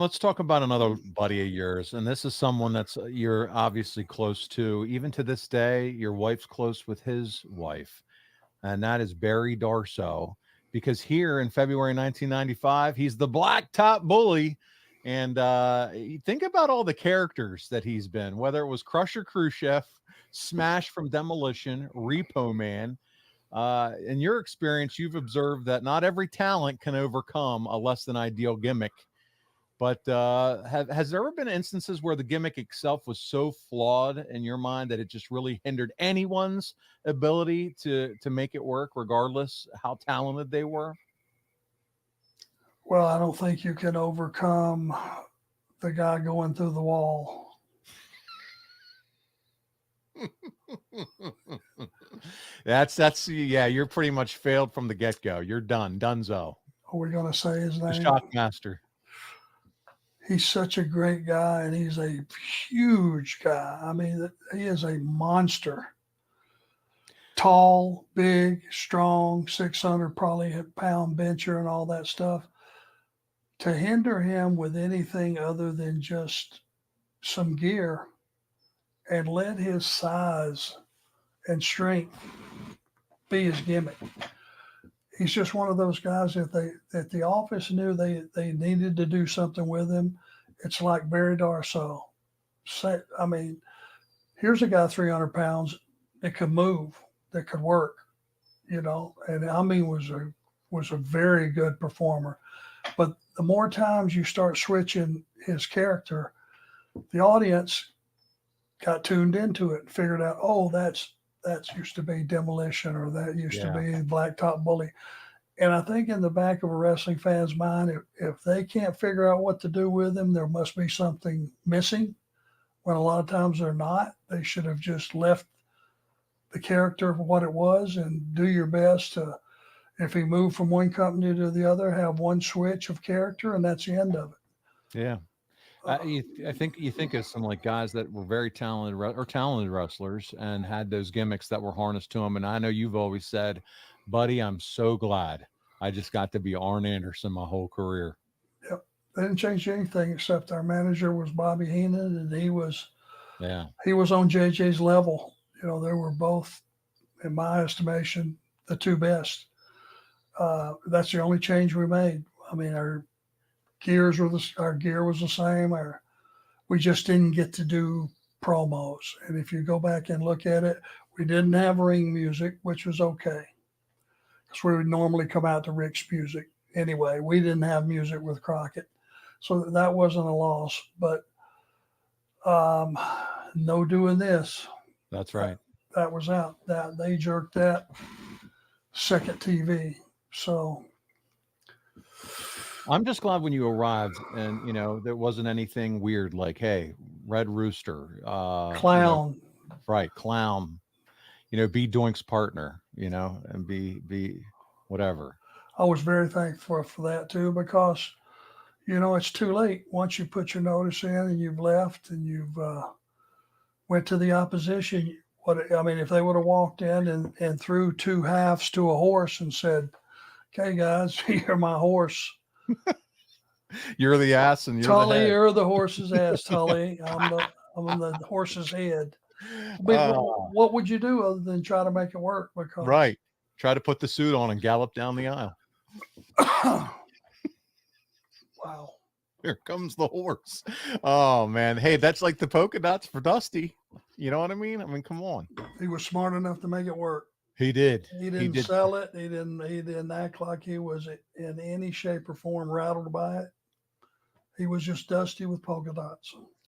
Let's talk about another buddy of yours, and this is someone that's you're obviously close to. Even to this day, your wife's close with his wife, and that is Barry Darso. Because here in February 1995, he's the Black Top Bully, and you think about all the characters that he's been. Whether it was Crusher Khrushchev, Smash from Demolition, Repo Man. In your experience, you've observed that not every talent can overcome a less than ideal gimmick. But has there ever been instances where the gimmick itself was so flawed in your mind that it just really hindered anyone's ability to make it work, regardless how talented they were? Well, I don't think you can overcome the guy going through the wall. That's yeah. You're pretty much failed from the get go. You're done, Dunzo, Are we going to say his the name? Shockmaster. He's such a great guy, and he's a huge guy. I mean, he is a monster. Tall, big, strong, 600 probably pound bencher and all that stuff. To hinder him with anything other than just some gear and let his size and strength be his gimmick. He's just one of those guys that the office knew they needed to do something with him. It's like Barry Darso. I mean, here's a guy 300 pounds that could move, that could work, and I mean was a very good performer. But the more times you start switching his character, the audience got tuned into it and figured out, oh, that's used to be Demolition, or that used to be Blacktop Bully. And I think in the back of a wrestling fan's mind, if they can't figure out what to do with him, there must be something missing, when a lot of times they're not. They should have just left the character for what it was and do your best to, if he moved from one company to the other, have one switch of character, and that's the end of it. Yeah. I think you think of some like guys that were very talented wrestlers and had those gimmicks that were harnessed to them. And I know you've always said, buddy, I'm so glad I just got to be Arn Anderson my whole career. Yep. They didn't change anything except our manager was Bobby Heenan, and he was on JJ's level. They were both, in my estimation, the two best. That's the only change we made. I mean, our gear was the same. We just didn't get to do promos. And if you go back and look at it, we didn't have ring music, which was okay, because we would normally come out to Rick's music anyway. We didn't have music with Crockett, so that wasn't a loss. But no doing this. That's right. That was out. That they jerked that second TV. So I'm just glad when you arrived and, there wasn't anything weird like, hey, Red Rooster, clown, right. Clown, be Doink's partner, and be whatever. I was very thankful for that too, because, it's too late. Once you put your notice in and you've left and you've went to the opposition, if they would have walked in and threw two halves to a horse and said, okay, guys, you're my horse. You're the ass, and Tully, you're the horse's ass, Tully. I'm the horse's head. What would you do other than try to make it work? Because right, try to put the suit on and gallop down the aisle. Wow, here comes the horse. Oh man, hey, that's like the polka dots for Dusty. You know what I mean? Come on. He was smart enough to make it work. He did. He didn't sell it. He didn't act like he was in any shape or form rattled by it. He was just Dusty with polka dots.